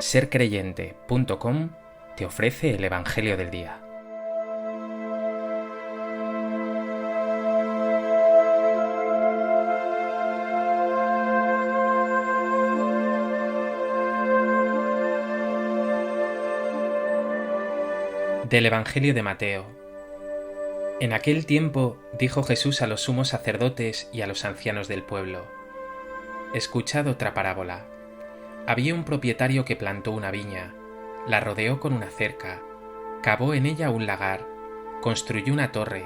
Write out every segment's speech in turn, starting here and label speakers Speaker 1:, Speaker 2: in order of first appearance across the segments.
Speaker 1: sercreyente.com te ofrece el Evangelio del Día. Del Evangelio de Mateo. En aquel tiempo dijo Jesús a los sumos sacerdotes y a los ancianos del pueblo: Escuchad otra parábola. Había un propietario que plantó una viña, la rodeó con una cerca, cavó en ella un lagar, construyó una torre,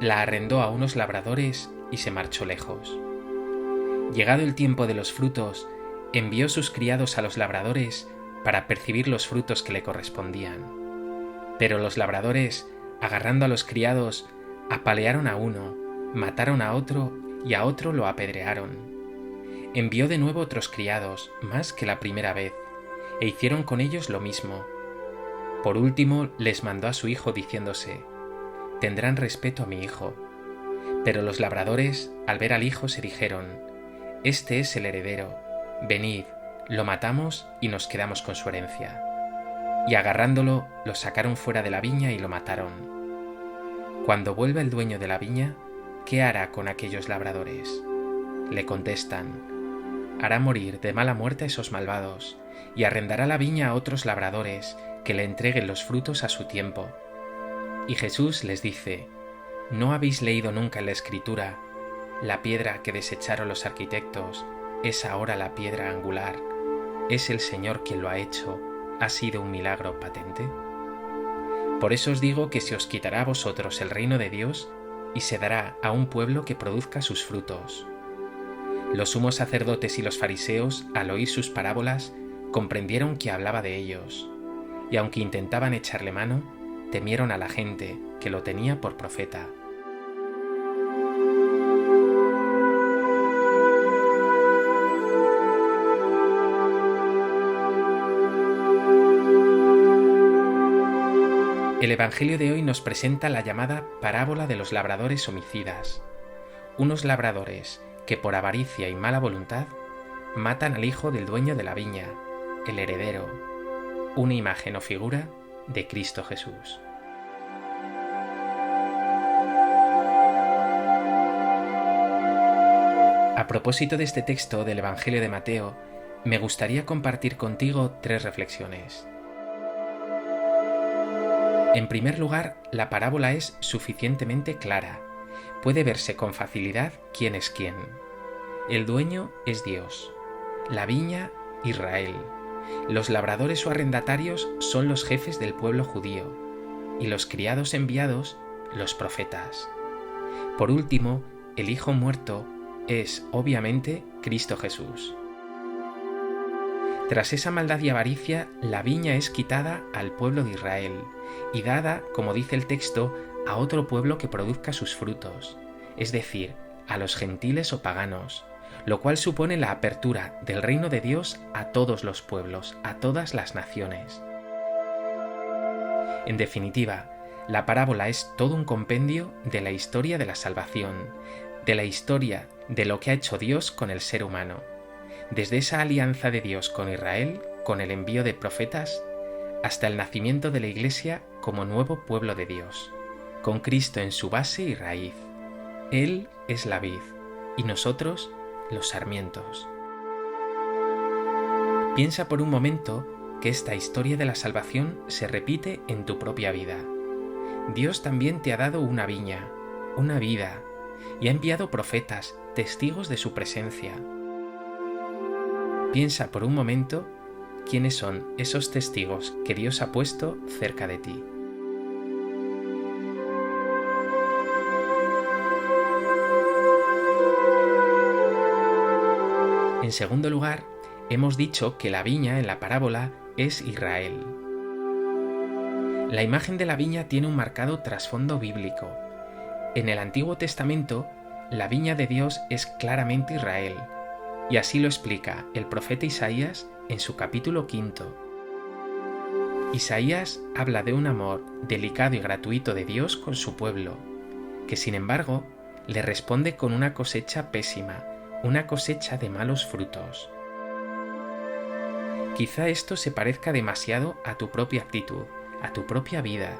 Speaker 1: la arrendó a unos labradores y se marchó lejos. Llegado el tiempo de los frutos, envió sus criados a los labradores para percibir los frutos que le correspondían. Pero los labradores, agarrando a los criados, apalearon a uno, mataron a otro y a otro lo apedrearon. Envió de nuevo otros criados, más que la primera vez, e hicieron con ellos lo mismo. Por último les mandó a su hijo diciéndose: Tendrán respeto a mi hijo. Pero los labradores, al ver al hijo, se dijeron: Este es el heredero, venid, lo matamos y nos quedamos con su herencia. Y agarrándolo, lo sacaron fuera de la viña y lo mataron. Cuando vuelva el dueño de la viña, ¿qué hará con aquellos labradores? Le contestan: hará morir de mala muerte a esos malvados, y arrendará la viña a otros labradores que le entreguen los frutos a su tiempo. Y Jesús les dice: ¿No habéis leído nunca en la Escritura: la piedra que desecharon los arquitectos es ahora la piedra angular? Es el Señor quien lo ha hecho. ¿Ha sido un milagro patente? Por eso os digo que se os quitará a vosotros el reino de Dios y se dará a un pueblo que produzca sus frutos. Los sumos sacerdotes y los fariseos, al oír sus parábolas, comprendieron que hablaba de ellos, y aunque intentaban echarle mano, temieron a la gente, que lo tenía por profeta. El Evangelio de hoy nos presenta la llamada parábola de los labradores homicidas. Unos labradores que por avaricia y mala voluntad matan al hijo del dueño de la viña, el heredero, una imagen o figura de Cristo Jesús. A propósito de este texto del Evangelio de Mateo, me gustaría compartir contigo 3 reflexiones. En primer lugar, la parábola es suficientemente clara. Puede verse con facilidad quién es quién. El dueño es Dios, la viña Israel, los labradores o arrendatarios son los jefes del pueblo judío y los criados enviados los profetas. Por último, el hijo muerto es, obviamente, Cristo Jesús. Tras esa maldad y avaricia, la viña es quitada al pueblo de Israel y dada, como dice el texto, a otro pueblo que produzca sus frutos, es decir, a los gentiles o paganos, lo cual supone la apertura del reino de Dios a todos los pueblos, a todas las naciones. En definitiva, la parábola es todo un compendio de la historia de la salvación, de la historia de lo que ha hecho Dios con el ser humano, desde esa alianza de Dios con Israel, con el envío de profetas, hasta el nacimiento de la Iglesia como nuevo pueblo de Dios, con Cristo en su base y raíz. Él es la vid, y nosotros los sarmientos. Piensa por un momento que esta historia de la salvación se repite en tu propia vida. Dios también te ha dado una viña, una vida, y ha enviado profetas, testigos de su presencia. Piensa por un momento quiénes son esos testigos que Dios ha puesto cerca de ti. En segundo lugar, hemos dicho que la viña en la parábola es Israel. La imagen de la viña tiene un marcado trasfondo bíblico. En el Antiguo Testamento, la viña de Dios es claramente Israel, y así lo explica el profeta Isaías en su capítulo 5. Isaías habla de un amor delicado y gratuito de Dios con su pueblo, que sin embargo le responde con una cosecha pésima, una cosecha de malos frutos. Quizá esto se parezca demasiado a tu propia actitud, a tu propia vida.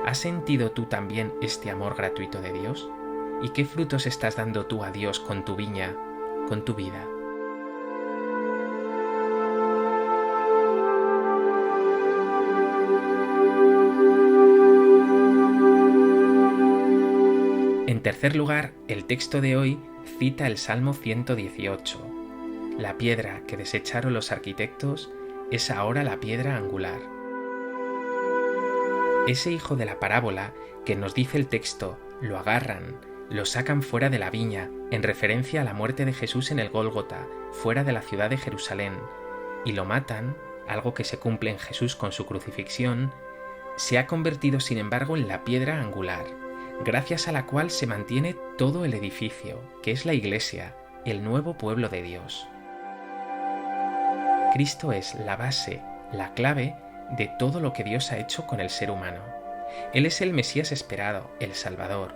Speaker 1: ¿Has sentido tú también este amor gratuito de Dios? ¿Y qué frutos estás dando tú a Dios con tu viña, con tu vida? En tercer lugar, el texto de hoy cita el Salmo 118. La piedra que desecharon los arquitectos es ahora la piedra angular. Ese hijo de la parábola que nos dice el texto, lo agarran, lo sacan fuera de la viña, en referencia a la muerte de Jesús en el Gólgota, fuera de la ciudad de Jerusalén, y lo matan, algo que se cumple en Jesús con su crucifixión, se ha convertido sin embargo en la piedra angular, gracias a la cual se mantiene todo el edificio, que es la Iglesia, el nuevo pueblo de Dios. Cristo es la base, la clave de todo lo que Dios ha hecho con el ser humano. Él es el Mesías esperado, el Salvador.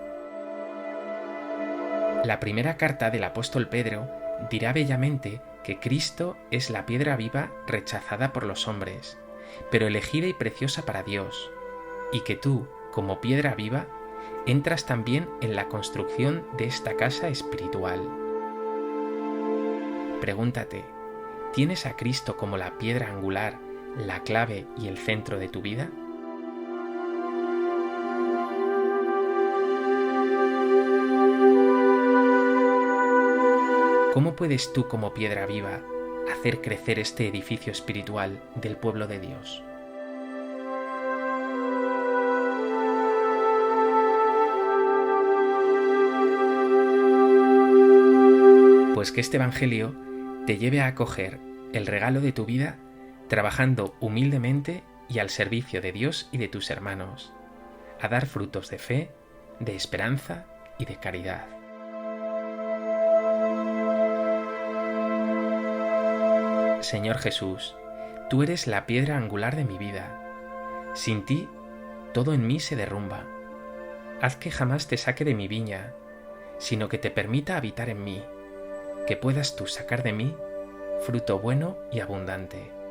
Speaker 1: La primera carta del apóstol Pedro dirá bellamente que Cristo es la piedra viva rechazada por los hombres, pero elegida y preciosa para Dios, y que tú, como piedra viva, entras también en la construcción de esta casa espiritual. Pregúntate, ¿tienes a Cristo como la piedra angular, la clave y el centro de tu vida? ¿Cómo puedes tú, como piedra viva, hacer crecer este edificio espiritual del pueblo de Dios? Pues que este Evangelio te lleve a acoger el regalo de tu vida trabajando humildemente y al servicio de Dios y de tus hermanos, a dar frutos de fe, de esperanza y de caridad. Señor Jesús, tú eres la piedra angular de mi vida. Sin ti, todo en mí se derrumba. Haz que jamás te saque de mi viña, sino que te permita habitar en mí, que puedas tú sacar de mí fruto bueno y abundante.